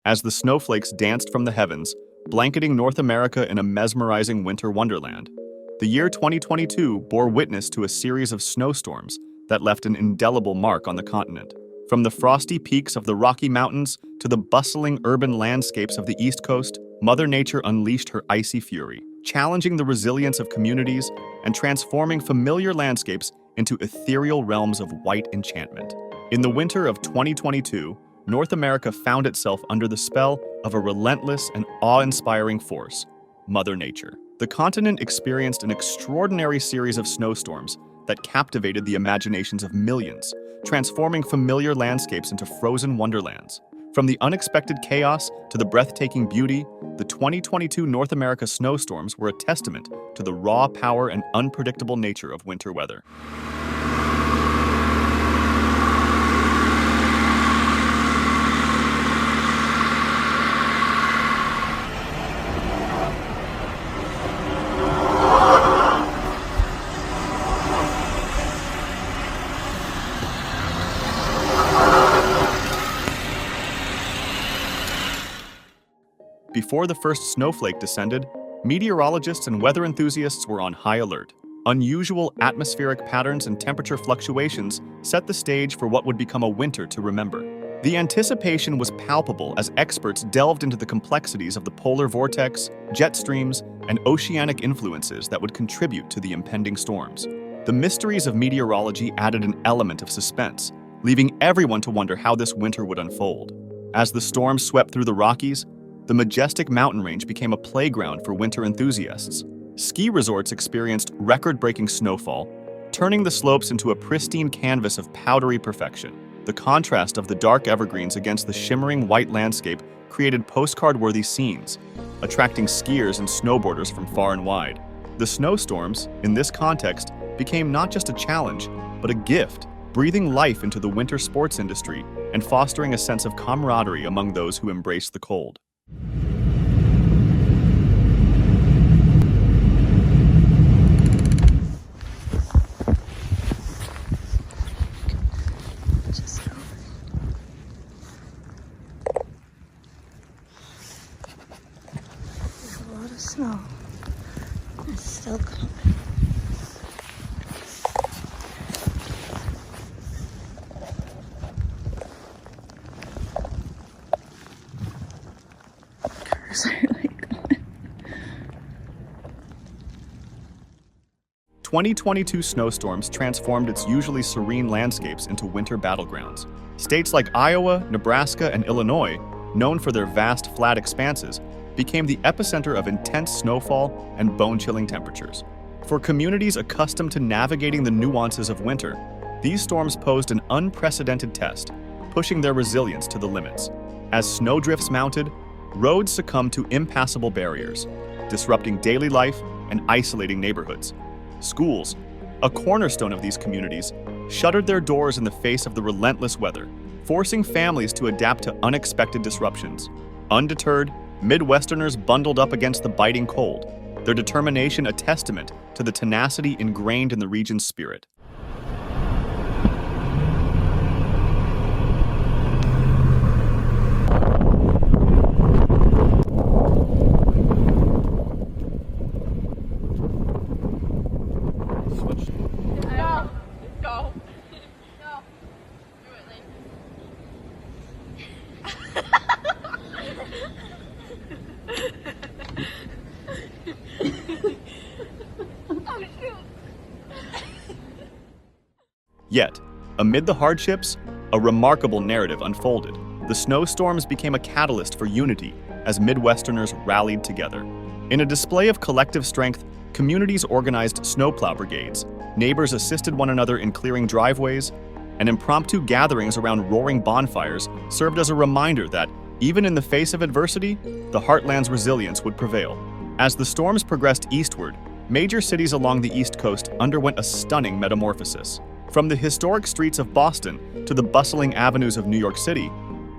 as the snowflakes danced from the heavens, blanketing North America in a mesmerizing winter wonderland. The year 2022 bore witness to a series of snowstorms that left an indelible mark on the continent. From the frosty peaks of the Rocky Mountains to the bustling urban landscapes of the East Coast, Mother Nature unleashed her icy fury, challenging the resilience of communities and transforming familiar landscapes into ethereal realms of white enchantment. In the winter of 2022, North America found itself under the spell of a relentless and awe-inspiring force, Mother Nature. The continent experienced an extraordinary series of snowstorms that captivated the imaginations of millions, transforming familiar landscapes into frozen wonderlands. From the unexpected chaos to the breathtaking beauty, the 2022 North America snowstorms were a testament to the raw power and unpredictable nature of winter weather. Before the first snowflake descended, meteorologists and weather enthusiasts were on high alert. Unusual atmospheric patterns and temperature fluctuations set the stage for what would become a winter to remember. The anticipation was palpable as experts delved into the complexities of the polar vortex, jet streams, and oceanic influences that would contribute to the impending storms. The mysteries of meteorology added an element of suspense, leaving everyone to wonder how this winter would unfold. As the storms swept through the Rockies, the majestic mountain range became a playground for winter enthusiasts. Ski resorts experienced record-breaking snowfall, turning the slopes into a pristine canvas of powdery perfection. The contrast of the dark evergreens against the shimmering white landscape created postcard-worthy scenes, attracting skiers and snowboarders from far and wide. The snowstorms, in this context, became not just a challenge, but a gift, breathing life into the winter sports industry and fostering a sense of camaraderie among those who embrace the cold. Snow. It's still coming. Cars are like going. 2022 snowstorms transformed its usually serene landscapes into winter battlegrounds. States like Iowa, Nebraska, and Illinois, known for their vast flat expanses, became the epicenter of intense snowfall and bone-chilling temperatures. For communities accustomed to navigating the nuances of winter, these storms posed an unprecedented test, pushing their resilience to the limits. As snowdrifts mounted, roads succumbed to impassable barriers, disrupting daily life and isolating neighborhoods. Schools, a cornerstone of these communities, shuttered their doors in the face of the relentless weather, forcing families to adapt to unexpected disruptions. Undeterred, Midwesterners bundled up against the biting cold, their determination a testament to the tenacity ingrained in the region's spirit. Go. Go. Go. Do it, Lane. Oh, shoot. Yet, amid the hardships, a remarkable narrative unfolded. The snowstorms became a catalyst for unity as Midwesterners rallied together. In a display of collective strength, communities organized snowplow brigades, neighbors assisted one another in clearing driveways, and impromptu gatherings around roaring bonfires served as a reminder that, even in the face of adversity, the heartland's resilience would prevail. As the storms progressed eastward, major cities along the East Coast underwent a stunning metamorphosis. From the historic streets of Boston to the bustling avenues of New York City,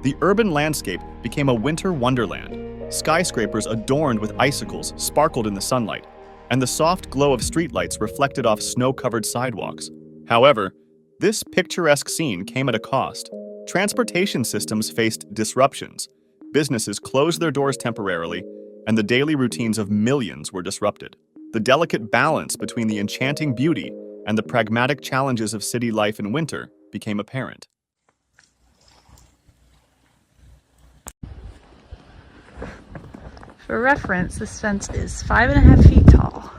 the urban landscape became a winter wonderland. Skyscrapers adorned with icicles sparkled in the sunlight, and the soft glow of streetlights reflected off snow-covered sidewalks. However, this picturesque scene came at a cost. Transportation systems faced disruptions. Businesses closed their doors temporarily, and the daily routines of millions were disrupted. The delicate balance between the enchanting beauty and the pragmatic challenges of city life in winter became apparent. For reference, this fence is 5.5 feet tall.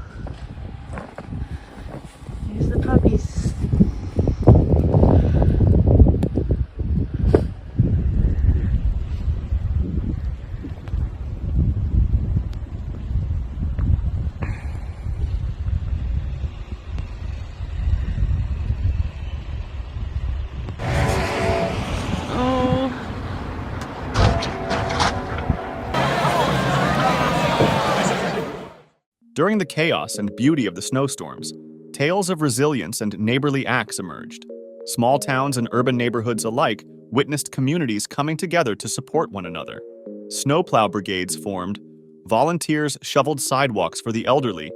Here's the puppies. During the chaos and beauty of the snowstorms, tales of resilience and neighborly acts emerged. Small towns and urban neighborhoods alike witnessed communities coming together to support one another. Snowplow brigades formed, volunteers shoveled sidewalks for the elderly,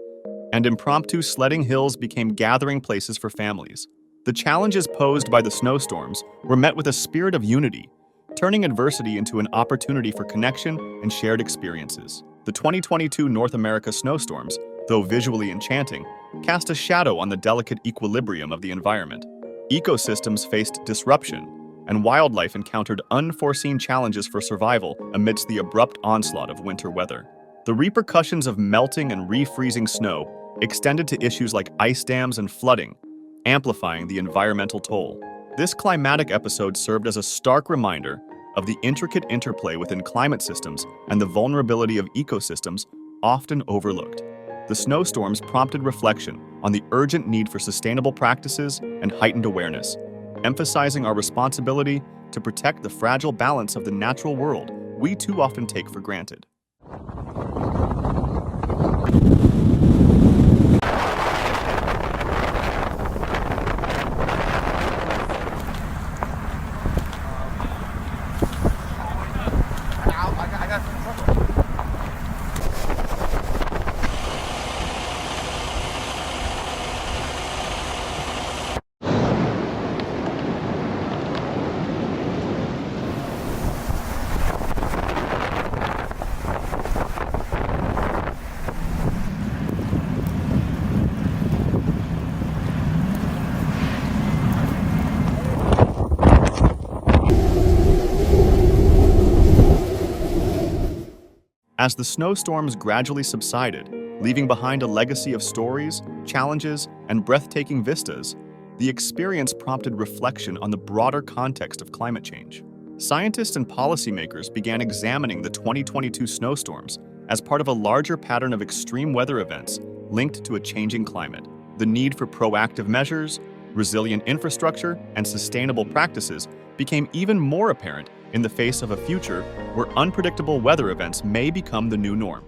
and impromptu sledding hills became gathering places for families. The challenges posed by the snowstorms were met with a spirit of unity, turning adversity into an opportunity for connection and shared experiences. The 2022 North America snowstorms, though visually enchanting, cast a shadow on the delicate equilibrium of the environment. Ecosystems faced disruption, and wildlife encountered unforeseen challenges for survival amidst the abrupt onslaught of winter weather. The repercussions of melting and refreezing snow extended to issues like ice dams and flooding, amplifying the environmental toll. This climatic episode served as a stark reminder of the intricate interplay within climate systems and the vulnerability of ecosystems often overlooked. The snowstorms prompted reflection on the urgent need for sustainable practices and heightened awareness, emphasizing our responsibility to protect the fragile balance of the natural world we too often take for granted. As the snowstorms gradually subsided, leaving behind a legacy of stories, challenges, and breathtaking vistas, the experience prompted reflection on the broader context of climate change. Scientists and policymakers began examining the 2022 snowstorms as part of a larger pattern of extreme weather events linked to a changing climate. The need for proactive measures, resilient infrastructure, and sustainable practices became even more apparent in the face of a future where unpredictable weather events may become the new norm.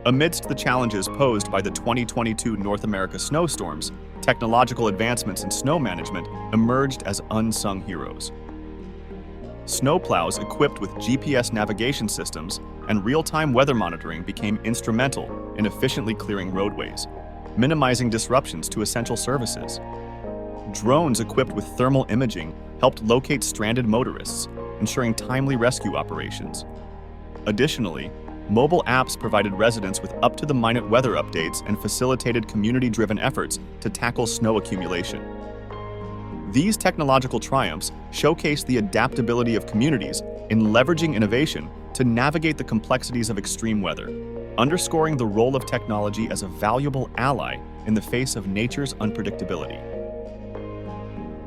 Amidst the challenges posed by the 2022 North America snowstorms, technological advancements in snow management emerged as unsung heroes. Snowplows equipped with GPS navigation systems and real-time weather monitoring became instrumental in efficiently clearing roadways, minimizing disruptions to essential services. Drones equipped with thermal imaging helped locate stranded motorists, ensuring timely rescue operations. Additionally, mobile apps provided residents with up-to-the-minute weather updates and facilitated community-driven efforts to tackle snow accumulation. These technological triumphs showcase the adaptability of communities in leveraging innovation to navigate the complexities of extreme weather, underscoring the role of technology as a valuable ally in the face of nature's unpredictability.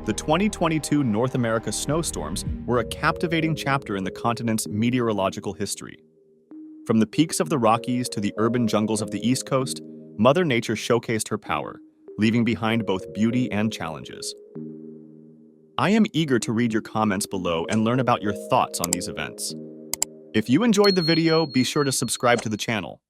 The 2022 North America snowstorms were a captivating chapter in the continent's meteorological history. From the peaks of the Rockies to the urban jungles of the East Coast, Mother Nature showcased her power, leaving behind both beauty and challenges. I am eager to read your comments below and learn about your thoughts on these events. If you enjoyed the video, be sure to subscribe to the channel.